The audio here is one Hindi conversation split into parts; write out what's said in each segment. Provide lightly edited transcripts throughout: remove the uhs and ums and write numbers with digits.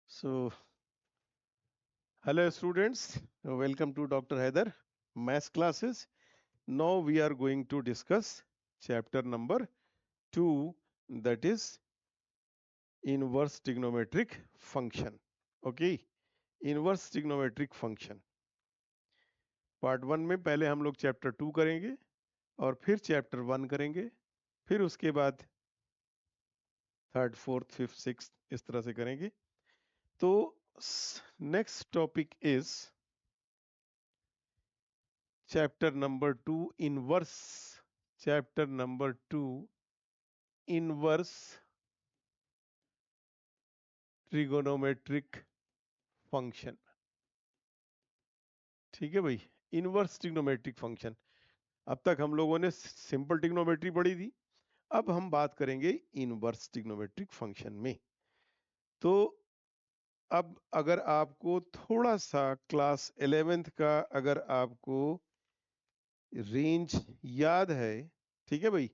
So, hello students, welcome to Dr. Haider math classes. Now we are going to discuss chapter number 2, that is inverse trigonometric function. Okay, inverse trigonometric function. Part 1 में पहले हम लोग चैप्टर 2 करेंगे और फिर चैप्टर 1 करेंगे, फिर उसके बाद थर्ड, फोर्थ, फिफ्थ, सिक्स्थ इस तरह से करेंगे. तो next topic is chapter number 2 inverse, chapter number 2 inverse trigonometric function. ठीक है भाई, इनवर्स ट्रिग्नोमेट्रिक फंक्शन. अब तक हम लोगों ने सिंपल ट्रिग्नोमेट्री पढ़ी थी, अब हम बात करेंगे इनवर्स ट्रिग्नोमेट्रिक फंक्शन में. तो अब अगर आपको थोड़ा सा क्लास 11th का अगर आपको रेंज याद है, ठीक है भाई,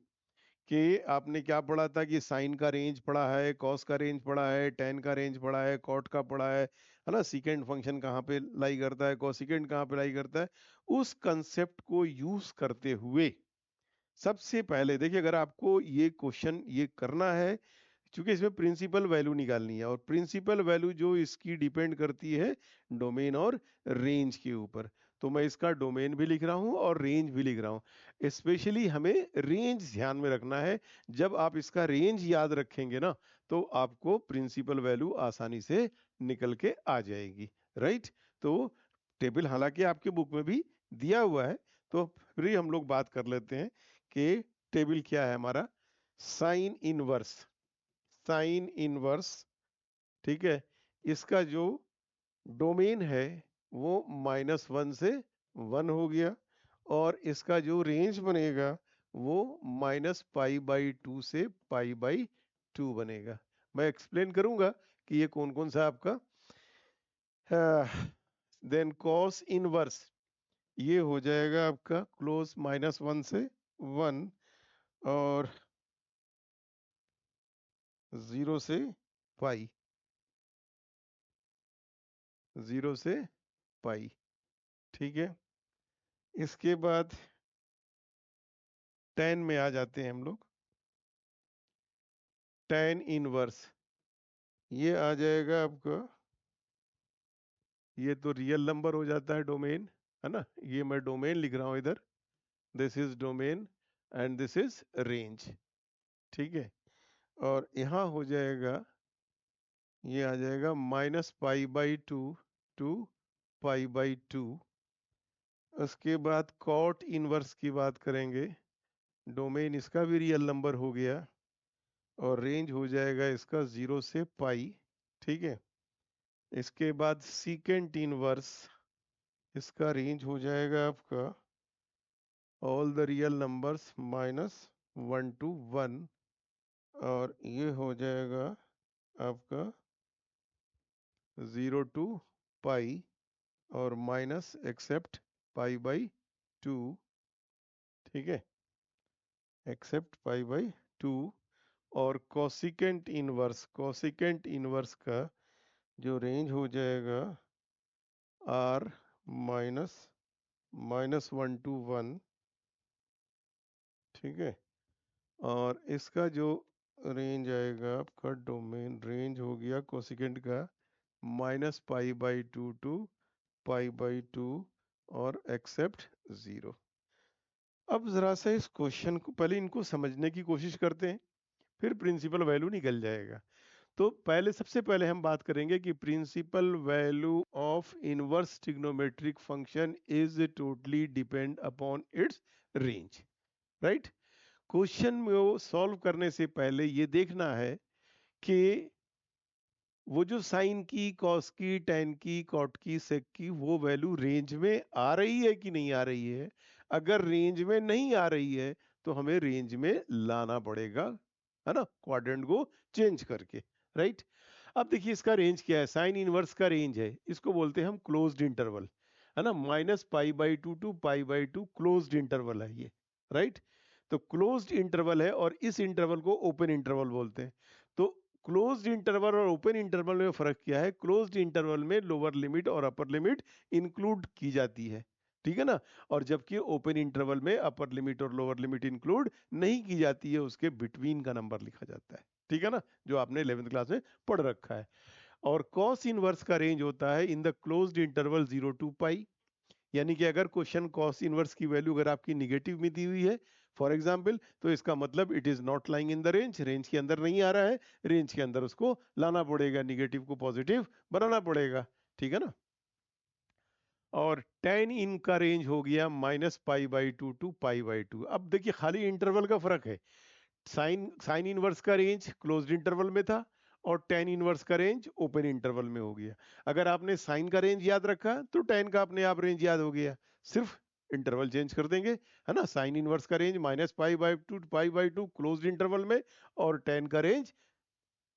कि आपने क्या पढ़ा था कि साइन का रेंज पढ़ा है, कॉस का रेंज पढ़ा है, टेन का रेंज पढ़ा है, कॉट का पढ़ा है ना, सीकेंड फंक्शन कहाँ पे लाई करता है, कोसिकेंड कहाँ पे लाई करता है. उस कंसेप्ट को यूज करते हुए सबसे पहले देखिए, अगर आपको ये क्वेश्चन ये करना है, क्योंकि इसमें प्रिंसिपल वैल्यू निकालनी है और प्रिंसिपल वैल्यू जो इसकी डिपेंड करती है डोमेन और रेंज के ऊपर, तो मैं इसका डोमेन भी लिख रहा हूं और रेंज भी लिख रहा हूं. स्पेशली हमें रेंज ध्यान में रखना है. जब आप इसका रेंज याद रखेंगे ना, तो आपको प्रिंसिपल वैल्यू आसानी से निकल के आ जाएगी. राइट. तो टेबल हालांकि आपके बुक में भी दिया हुआ है, तो फिर ही हम लोग बात कर लेते हैं कि टेबल क्या है हमारा. साइन इनवर्स, साइन इनवर्स, ठीक है, इसका जो डोमेन है वो -1 से 1 हो गया और इसका जो रेंज बनेगा वो -π/2 से π/2 बनेगा. मैं एक्सप्लेन करूंगा कि ये कौन कौन सा आपका. देन कॉस इनवर्स, ये हो जाएगा आपका क्लोज -1 से 1 और 0 से पाई, 0 से पाई. ठीक है, इसके बाद 10 में आ जाते हैं हम लोग. tan इनवर्स, ये आ जाएगा आपका, ये तो रियल नंबर हो जाता है डोमेन, है ना. ये मैं डोमेन लिख रहा हूं इधर, this is domain and this is range. ठीक है, और यहाँ हो जाएगा, ये आ जाएगा -π/2 टू π/2. उसके बाद कॉट इनवर्स की बात करेंगे, डोमेन इसका भी रियल नंबर हो गया और रेंज हो जाएगा इसका 0 से पाई. ठीक है, इसके बाद सीकेंट इनवर्स, इसका रेंज हो जाएगा आपका all the real numbers -1 to 1 और ये हो जाएगा आपका 0 to पाई और माइनस एक्सेप्ट π/2. ठीक है, एक्सेप्ट π/2. और कोसिकेंट इनवर्स, कोसिकेंट इनवर्स का जो रेंज हो जाएगा r -1 to 1. ठीक है, और इसका जो रेंज आएगा आपका डोमेन रेंज हो गया कोसिकेंट का -π/2 टू π/2 और एक्सेप्ट 0. अब जरा सा इस क्वेश्चन को पहले इनको समझने की कोशिश करते हैं, फिर प्रिंसिपल वैल्यू निकल जाएगा. तो पहले सबसे पहले हम बात करेंगे कि principal value of inverse trigonometric function is totally depend upon its range. Right. Question में वो सॉल्व करने से पहले ये देखना है कि वो जो साइन की, कॉस की, टेन की, कॉट की, सेक की, वो वैल्यू रेंज में आ रही है कि नहीं आ रही है. अगर रेंज में नहीं आ रही है तो हमें रेंज में लाना पड़ेगा, है ना, क्वाड्रेंट को चेंज करके. राइट. अब देखिए इसका रेंज क्या है, साइन इनवर्स का रेंज है, इसको बोलते हैं हम क्लोज्ड इंटरवल, है ना. -π/2 टू π/2 क्लोज्ड इंटरवल है ये. राइट. तो क्लोज्ड इंटरवल है और इस इंटरवल को ओपन इंटरवल बोलते हैं. तो क्लोज्ड इंटरवल और ओपन इंटरवल में फर्क क्या है? क्लोज्ड इंटरवल में लोअर लिमिट और अपर लिमिट इंक्लूड की जाती है, ठीक है ना, और जबकि ओपन इंटरवल में अपर लिमिट और लोअर लिमिट इंक्लूड नहीं की जाती है, उसके बिटवीन का नंबर लिखा जाता है, ठीक है ना, जो आपने 11th क्लास में पढ़ रखा है। और कॉस इनवर्स का रेंज होता है in the closed interval 0 to pi, यानी कि अगर क्वेश्चन कॉस इनवर्स की वैल्यू अगर आपकी निगेटिव में दी हुई है फॉर एग्जांपल, तो इसका मतलब it is not lying in the range, range के अंदर नहीं आ रहा है, रेंज के अंदर उसको लाना पड़ेगा, निगेटिव को पॉजिटिव बनाना पड़ेगा, ठीक है ना। और tan इन का रेंज हो गया -π/2 टू π/2। अब देखिए खाली इंटरवल का फर्क है, साइन इनवर्स का रेंज क्लोज्ड इंटरवल में था और tan इनवर्स का रेंज ओपन इंटरवल में हो गया। अगर आपने साइन का रेंज याद रखा तो tan का अपने आप रेंज याद हो गया, सिर्फ इंटरवल चेंज कर देंगे, है ना। साइन इनवर्स का रेंज -π/2 π/2 क्लोज्ड इंटरवल में, और tan का रेंज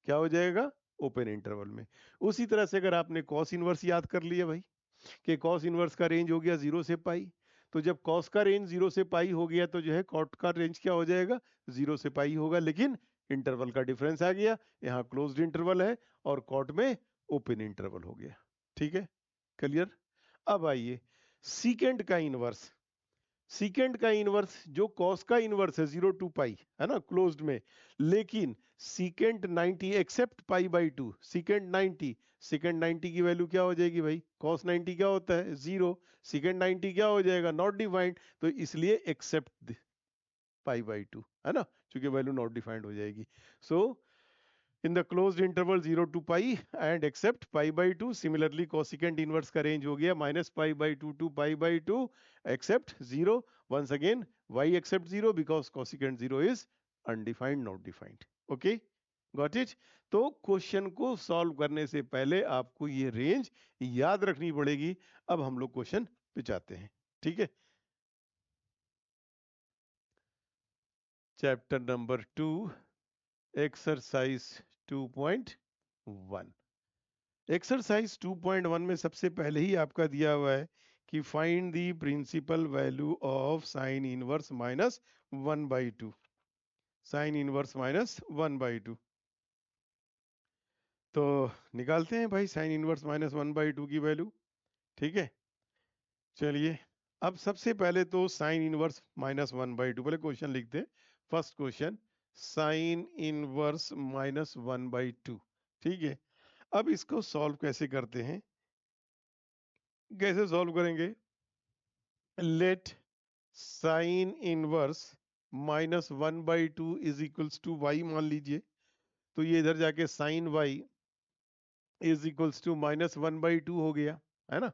क्या हो जाएगा? ओपन इंटरवल में। उसी तरह से अगर आपने कॉस इनवर्स याद कर लिया भाई कि कॉस इनवर्स का रेंज हो गया 0 से पाई, तो जब कॉस का रेंज 0 से पाई हो गया तो जो है कॉट का रेंज क्या हो जाएगा? 0 से पाई होगा, लेकिन इंटरवल का डिफरेंस आ गया, यहाँ क्लोज्ड इंटरवल है और कॉट में ओपन इंटरवल हो गया, ठीक है, क्लियर। अब आइए सीकेंड का इनवर्स। सीकेंड का इनवर्स जो कॉस का इनवर्स है 0 टू पाई, है ना, क्लोज्ड में, लेकिन सीकेंड 90 एक्सेप्ट π/2, सीकेंड 90, सीकेंड 90 की वैल्यू क्या हो जाएगी भाई? cos 90 क्या होता है? 0, सीकेंड 90 क्या हो जाएगा? नॉट डिफाइंड, तो इसलिए एक्सेप्ट π/2, है ना, क्योंकि वैल्यू नॉट डिफाइंड हो जाएगी। सो in the closed interval 0 to pi and except π/2, similarly cosecant inverse का रेंज हो गया -π/2 to π/2 except 0, once again why except 0? because cosecant 0 is undefined, not defined, okay, got it। तो क्वेश्चन को सॉल्व करने से पहले आपको ये रेंज याद रखनी पड़ेगी। अब हम लोग क्वेश्चन पे जाते हैं, ठीक है। Chapter number 2 exercise 2.1। एक्सरसाइज 2.1 में सबसे पहले ही आपका दिया हुआ है कि find the principal value of sine inverse -1/2, sine inverse -1/2। तो निकालते हैं भाई साइन इनवर्स -1/2 की वैल्यू, ठीक है। चलिए, अब सबसे पहले तो साइन इनवर्स -1/2, पहले क्वेश्चन लिखते हैं। फर्स्ट क्वेश्चन, साइन इनवर्स -1/2, ठीक है। अब इसको सॉल्व कैसे करते हैं? कैसे सॉल्व करेंगे? Let sine inverse -1/2 is equals to y मान लीजिए, तो ये इधर जाके sine y is equals to -1/2 हो गया, है ना।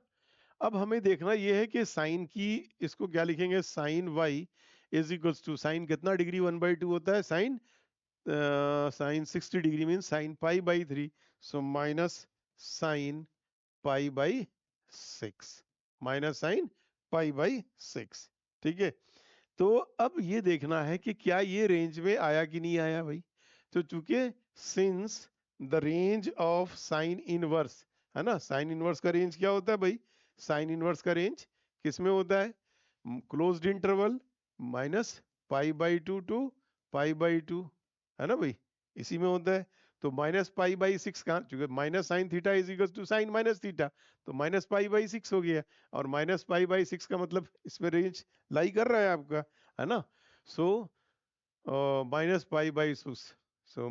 अब हमें देखना ये है कि साइन की, इसको क्या लिखेंगे? Sine y is equals to, sine कितना डिग्री 1/2 होता है? Sine sine 60 degree mean sine π/3, so minus sine π/6, minus sine π/6, ठीक है। तो अब ये देखना है कि क्या ये रेंज में आया कि नहीं आया भाई। तो चूंकि since the range of sine inverse, है ना, साइन इनवर्स का रेंज क्या होता है भाई? साइन इनवर्स का रेंज किस में होता है? क्लोज्ड इंटरवल -π/2 टू π/2, है ना भाई, इसी में होता है। तो -π/6 कहाँ, क्योंकि minus sine theta is equal to sine minus theta, तो -π/6 हो गया, और -π/6 का मतलब इसमें रेंज लाई कर रहा है आपका, है ना। So -π/6, so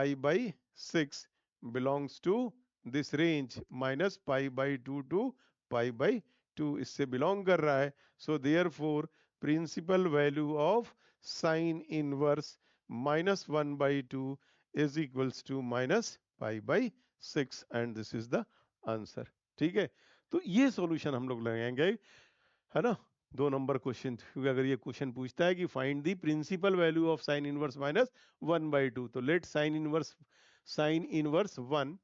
-π/6 belongs to this range, -π/2 to π/2 इससे बिलोंग कर रहा है। So therefore principal value of sine inverse -1/2 is equals to -π/6 and this is the answer, ठीक है। तो ये सॉल्यूशन हम लोग लगाएंगे, है ना, 2 नंबर क्वेश्चन, क्योंकि अगर ये क्वेश्चन पूछता है कि find the principal value of sine inverse -1/2, तो let sine inverse 1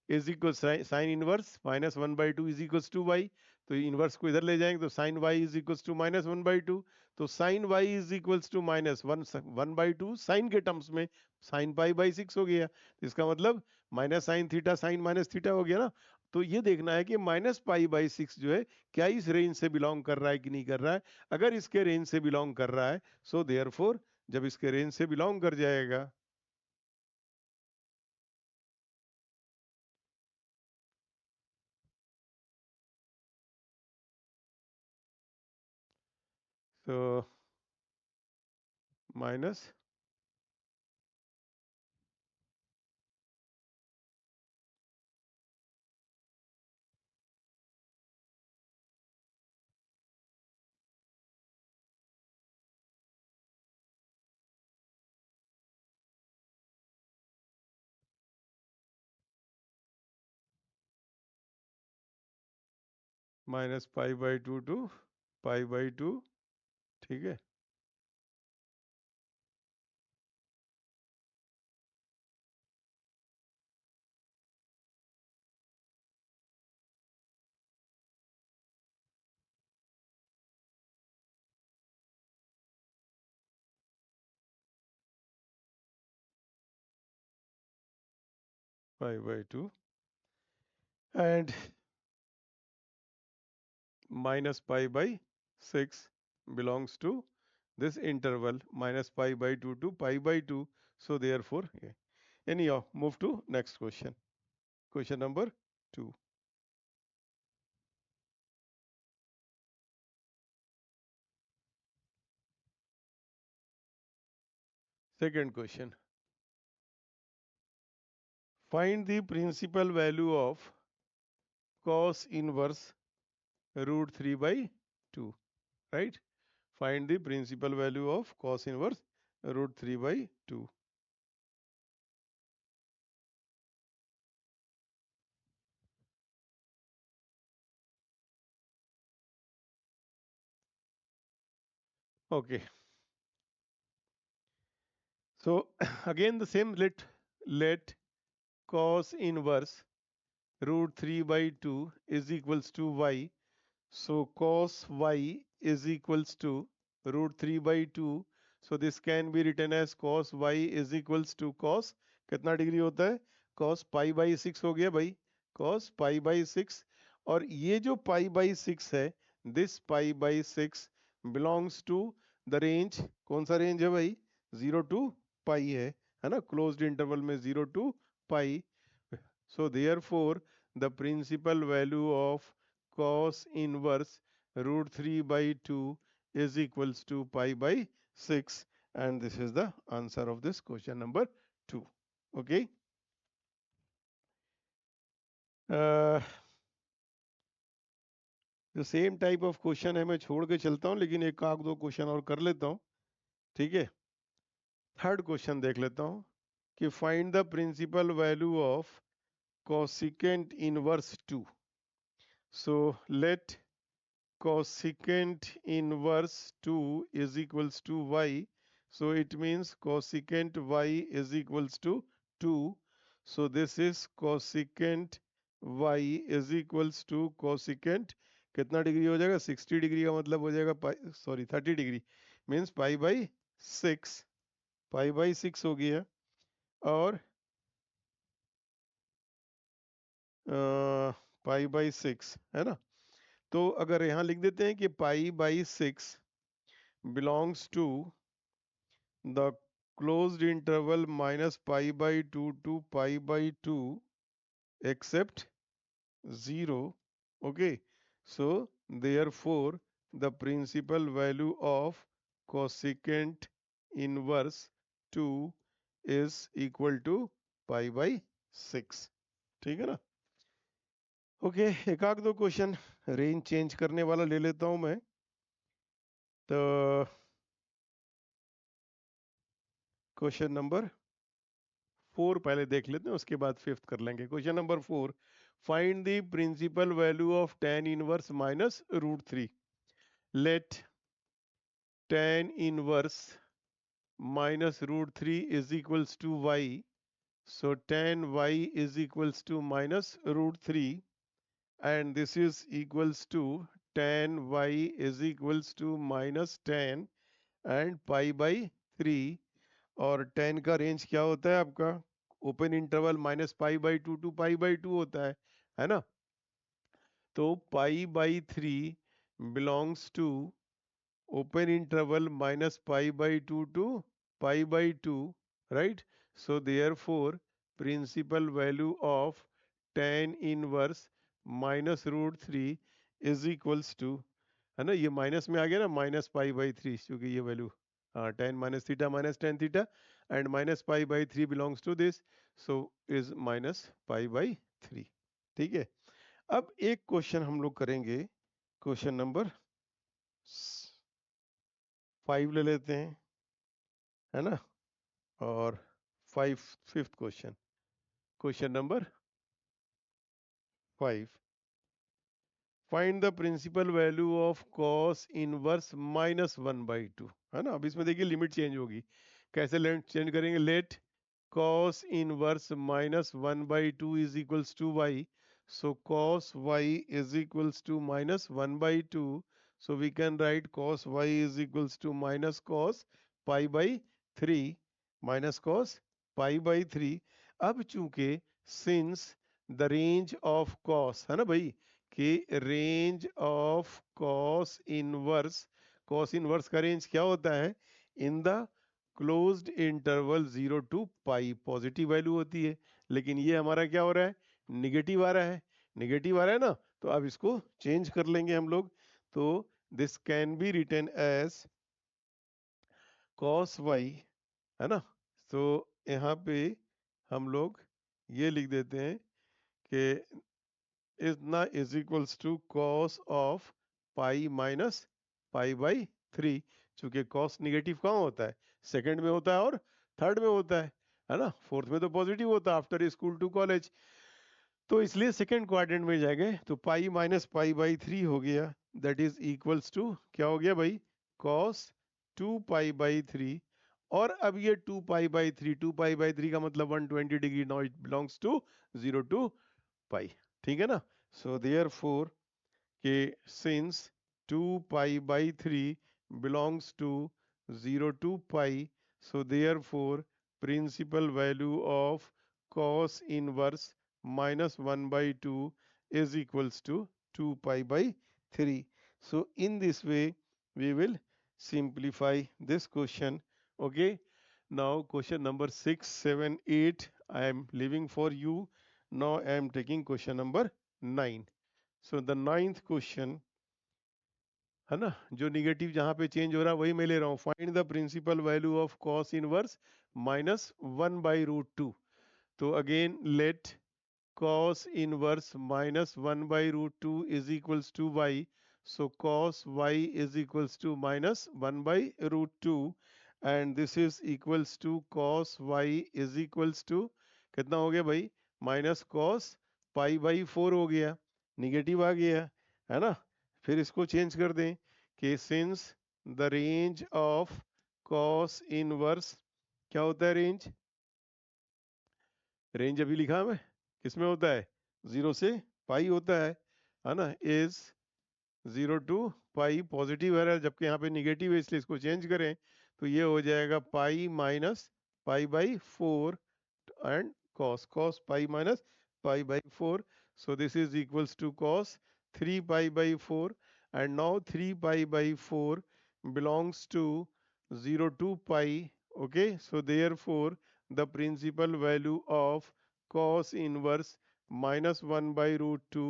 is equal, sine inverse -1/2 is equal to y, तो इनवर्स को इधर ले जाएंगे तो sine y is equal to -1/2, तो sine y is equal to -1/2 sine के टर्म्स में साइन π/6 हो गया, तो इसका मतलब minus sine theta sine minus theta हो गया ना। तो ये देखना है कि -π/6 जो है क्या इस रेंज से बिलोंग कर रहा है कि नहीं कर रहा है। अगर इसके रेंज से बिलोंग कर रहा है, सो देयरफॉर जब इसके रेंज से बिलोंग कर जाएगा So minus -π/2 to π/2, ठीक है। π/2 and -π/6 belongs to this interval -π/2 to π/2. So therefore, anyhow, move to next question. Question number 2. Second question. Find the principal value of cos inverse root 3 by 2. Right? Find the principal value of cos inverse root 3 by 2. Okay. So again the same, let cos inverse root 3 by 2 is equals to y. So cos y is equals to root 3 by 2. So this can be written as cos y is equals to cos कितना डिग्री होता है, cos पाई बाई 6 हो गया भाई, cos पाई बाई 6। और ये जो पाई बाई 6 है, this pi by 6 belongs to the range, कौन सा रेंज है भाई, 0 टू पाई है ना, क्लोज्ड इंटरवल में 0 to pi. So therefore the principal value of cos inverse root 3 by 2 is equals to pi by 6, and this is the answer of this question number 2. Okay. जो सेम टाइप ऑफ क्वेश्चन है मैं छोड़ के चलता हूँ, लेकिन एक आध दो क्वेश्चन और कर लेता हूँ, ठीक है। थर्ड क्वेश्चन देख लेता हूँ कि find the principal value of cosecant inverse 2. So let cosecant inverse 2 is equals to y. So it means cosecant y is equals to 2. So this is cosecant y is equals to cosecant कितना डिग्री हो जाएगा, 60 डिग्री का मतलब हो जाएगा pi, sorry 30 degree means pi by 6, pi by 6 हो गया। और पाई बाई 6 है ना, तो अगर यहाँ लिख देते हैं कि पाई by 6 belongs to the closed interval minus pi by 2 to pi by 2 except 0. Okay, so therefore the principal value of cosecant inverse 2 is equal to pi by 6. ठीक है ना। ओके, एक आध दो क्वेश्चन रेंज चेंज करने वाला ले लेता हूं मैं। तो क्वेश्चन नंबर 4 पहले देख लेते हैं, उसके बाद फिफ्थ कर लेंगे। Question number 4, find the principal value of tan inverse minus root 3। लेट tan inverse minus root 3 is equals to y. So tan y is equals to minus root 3, and this is equals to tan y is equals to minus tan and pi by 3। और tan का रेंज क्या होता है आपका, ओपन इंटरवल -π/2 टू π/2 होता है ना। तो π/3 belongs to open interval -π/2 to π/2, right? So therefore principal value of tan inverse minus root 3 is equals to, है ना, ये माइनस में आ गया ना, माइनस पाई बाई थ्री, क्योंकि ये value tan minus theta minus tan theta and minus pi by three belongs to this, so is minus pi by three. ठीक है, अब एक क्वेश्चन हम लोग करेंगे, क्वेश्चन नंबर 5 ले लेते हैं, है ना, और fifth question, question number 5, find the principal value of cos inverse minus one by two, है ना। अब इसमें देखिए लिमिट चेंज होगी, कैसे लेट चेंज करेंगे, let cos inverse minus one by two is equals to y, so cos y is equals to minus 1 by 2, so we can write cos y is equals to minus cos pi by 3, minus cos pi by 3। अब चूंकि since the range of cos, है ना भाई, कि रेंज ऑफ कॉस इनवर्स का रेंज क्या होता है, in the closed interval 0 to pi positive value होती है, लेकिन ये हमारा क्या हो रहा है, निगेटिव आ रहा है, निगेटिव आ रहा है ना, तो अब इसको चेंज कर लेंगे हम लोग, तो this can be written as cos y, है ना। तो यहाँ पे हम लोग ये लिख देते हैं कि इतना is equals to cos of pi minus pi by three, चूंकि कॉस निगेटिव कहाँ होता है, सेकंड में होता है और थर्ड में होता है ना, फोर्थ में तो पॉजिटिव होता है आफ्टर स्कूल टू कॉलेज, तो इसलिए सेकंड क्वाड्रेंट में जाएंगे, तो पाई माइनस पाई बाई थ्री हो गया, दैट इज इक्वल्स टू क्या हो गया भाई, cos two pi by three, और अब ये टू पाई बाई थ्री का मतलब 120 degree, now it belongs to 0 to pi, ठीक है ना। सो देयर फोर के since 2 pi by three belongs to 0 to pi, so therefore principal value of cos inverse minus 1 by 2 is equals to 2 pi by 3. So in this way we will simplify this question. Okay, now question number 6, 7, 8 I am leaving for you. Now I am taking question number 9. So the ninth question, है ना, जो निगेटिव जहां पे चेंज हो रहा है वही मैं ले रहा हूँ, find the principal value of cos inverse minus one by root two, तो again let cos inverse minus 1 by root 2 is equals to y, so cos y is equals to minus 1 by root 2, and this is equals to cos y is equals to कितना हो गया भाई, minus cos pi by four हो गया, निगेटिव आ गया, है ना। फिर इसको चेंज कर दें कि since the range of cos inverse, क्या होता है रेंज, रेंज अभी लिखा मैं, किसमें होता है, 0 से पाई होता है ना, इज 0 टू पाई, पॉजिटिव है जबकि यहाँ पे निगेटिव है, इसलिए इसको चेंज करें, तो ये हो जाएगा pi minus pi by four and cos pi minus pi by four, so this is equals to cos 3 pi by four, and now 3 pi by four belongs to 0 to pi. Okay, so therefore the principal value of cos inverse minus 1 by root 2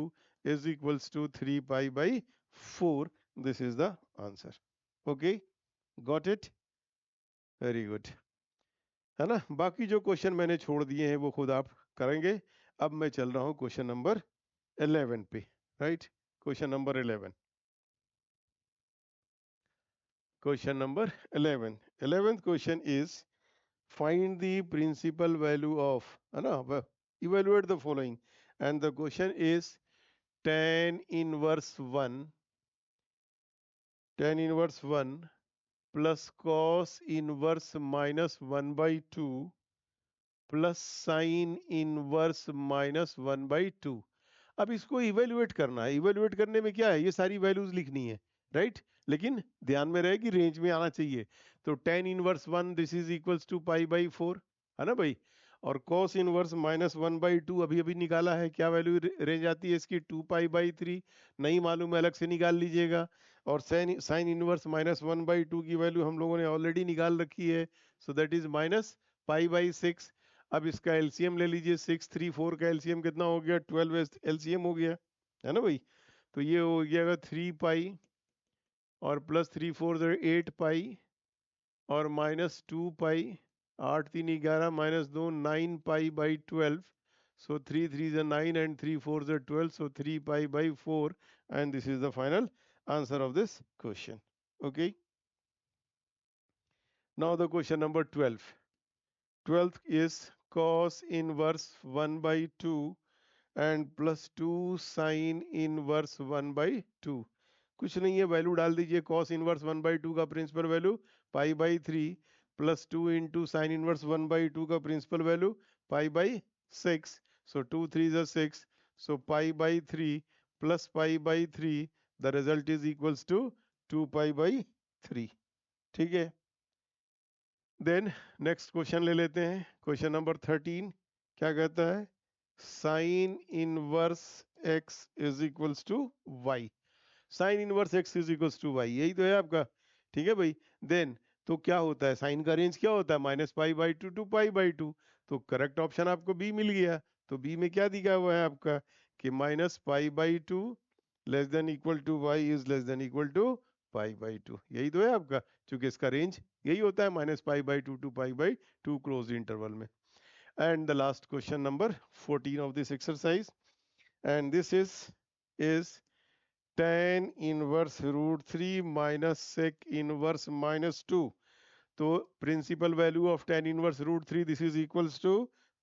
is equals to 3 pi by 4. This is the answer. Okay, got it? Very good, है ना। बाकी जो क्वेश्चन मैंने छोड़ दिए हैं वो खुद आप करेंगे। अब मैं चल रहा हूँ क्वेश्चन नंबर 11 पे, right, question number 11, question number 11, 11th question is find the principal value of, evaluate the following, and the question is tan inverse 1 plus cos inverse minus 1 by 2 plus sin inverse minus 1 by 2। अब इसको इवेल्युएट करना है, इवेल्युएट करने में क्या है, ये सारी वैल्यूज लिखनी है, राइट, लेकिन ध्यान में रहे कि रेंज में आना चाहिए, तो tan inverse 1 this is equals to pi by four, है ना भाई, और cos inverse minus 1 by two अभी अभी निकाला है, क्या वैल्यू रेंज आती है इसकी, 2 पाई बाई थ्री, नहीं मालूम है अलग से निकाल लीजिएगा, और sine inverse minus 1 by to की वैल्यू हम लोगों ने ऑलरेडी निकाल रखी है, so that is minus pi by six. अब इसका एलसीएम ले लीजिए, 6 3 4 का एलसीएम कितना हो गया, 12 एलसीएम हो गया, है ना भाई, तो ये हो गया 3 पाई और प्लस 3 4 8 पाई और minus 2 pi, 8 3 11 minus 2 9 पाई/12. So 3 3 is 9 and 3 4 is 12. So 3 pi/4, and this is the final answer of this question. Okay. Now the question number 12. 12th is cos inverse 1/2 and plus 2 sin inverse 1/2. कुछ नहीं है, वैल्यू डाल दीजिए। cos इनवर्स 1/2 का principal value π/3 plus 2 into sine inverse 1/2 का principal value π/6. So 2 3 is 6. So π/3 plus π/3, the result is equals to 2π/3। ठीक है। देन नेक्स्ट क्वेश्चन ले लेते हैं। क्वेश्चन नंबर 13 क्या कहता है? Sine inverse x is equals to y. Sine inverse x is equals to y, यही तो है आपका। ठीक है भाई। देन तो क्या होता है, साइन का रेंज क्या होता है? -π/2 टू π/2। तो करेक्ट ऑप्शन आपको बी मिल गया। तो बी में क्या दिखा हुआ है आपका कि -π/2 less than equal to y is less than equal to π/2। यही तो है आपका, क्योंकि इसका रेंज यही होता है -π/2 टू π/2 क्लोज इंटरवल में। And the last question number 14 of this exercise, and this is tan inverse √3 minus sec inverse -2। तो principal value of tan inverse √3, this is equals to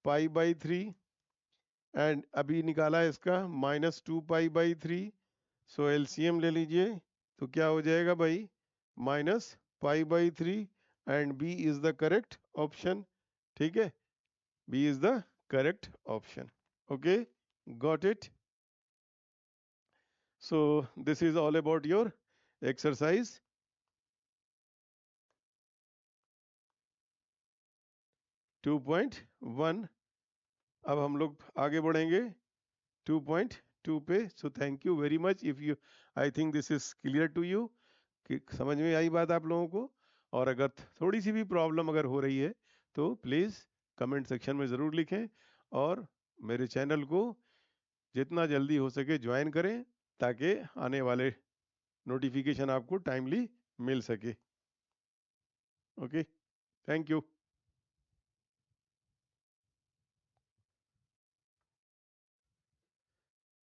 π/3, and अभी निकाला है इसका -2π/3। सो एलसीएम ले लीजिए, तो क्या हो जाएगा भाई? -π/3, and B is the correct option. ठीक है, B is the correct option. Okay, got it? So this is all about your exercise 2.1। अब हम लोग आगे बढ़ेंगे 2.2 पे। So thank you very much. If you, I think this is clear to you, कि समझ में आई बात आप लोगों को। और अगर थोड़ी सी भी प्रॉब्लम अगर हो रही है तो प्लीज़ कमेंट सेक्शन में ज़रूर लिखें, और मेरे चैनल को जितना जल्दी हो सके ज्वाइन करें, ताकि आने वाले नोटिफिकेशन आपको टाइमली मिल सके। Okay, thank you.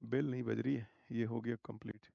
बेल नहीं बज रही है, ये हो गया कंप्लीट।